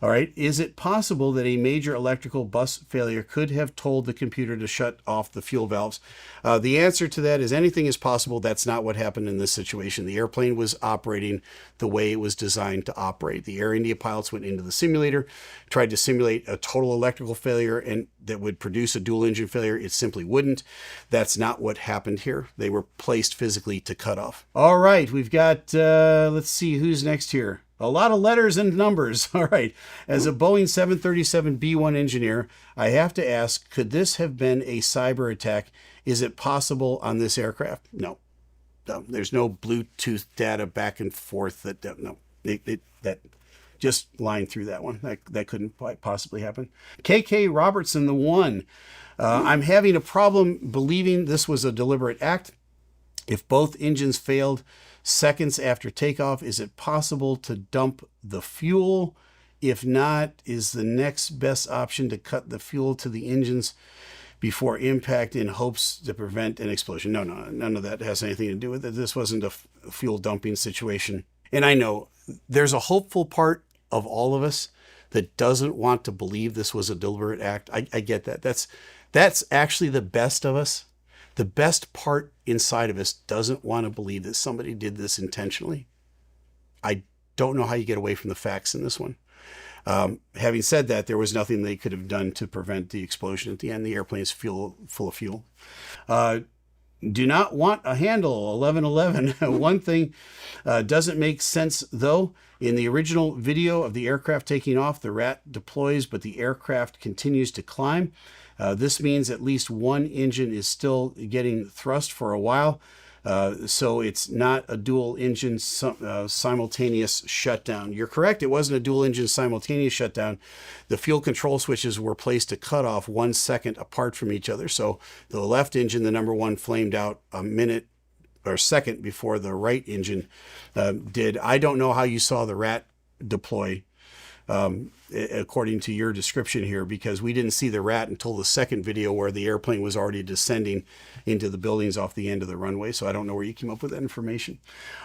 All right. Is it possible that a major electrical bus failure could have told the computer to shut off the fuel valves? The answer to that is anything is possible. That's not what happened in this situation. The airplane was operating the way it was designed to operate. The Air India pilots went into the simulator, tried to simulate a total electrical failure and that would produce a dual engine failure. It simply wouldn't. That's not what happened here. They were placed physically to cut off. All right. We've got, let's see who's next here. A lot of letters and numbers. All right. As a Boeing 737 B-1 engineer, I have to ask, could this have been a cyber attack? Is it possible on this aircraft? No. No. There's no Bluetooth data back and forth. No. That just line through that one. That couldn't possibly happen. KK Robertson, the one. I'm having a problem believing this was a deliberate act. If both engines failed seconds after takeoff, is it possible to dump the fuel? If not, is the next best option to cut the fuel to the engines before impact in hopes to prevent an explosion? No, none of that has anything to do with it. This wasn't a fuel dumping situation. And I know there's a hopeful part of all of us that doesn't want to believe this was a deliberate act. I get that. That's actually the best of us. The best part inside of us doesn't want to believe that somebody did this intentionally. I don't know how you get away from the facts in this one. Having said that, there was nothing they could have done to prevent the explosion at the end. The airplane is full of fuel. Do not want a handle, 1111. One thing doesn't make sense, though. In the original video of the aircraft taking off, the rat deploys, but the aircraft continues to climb. This means at least one engine is still getting thrust for a while. So it's not a dual engine simultaneous shutdown. You're correct. It wasn't a dual engine simultaneous shutdown. The fuel control switches were placed to cut off 1 second apart from each other. So the left engine, the number one, flamed out a minute or second before the right engine did. I don't know how you saw the rat deploy according to your description here, because we didn't see the rat until the second video where the airplane was already descending into the buildings off the end of the runway. So I don't know where you came up with that information.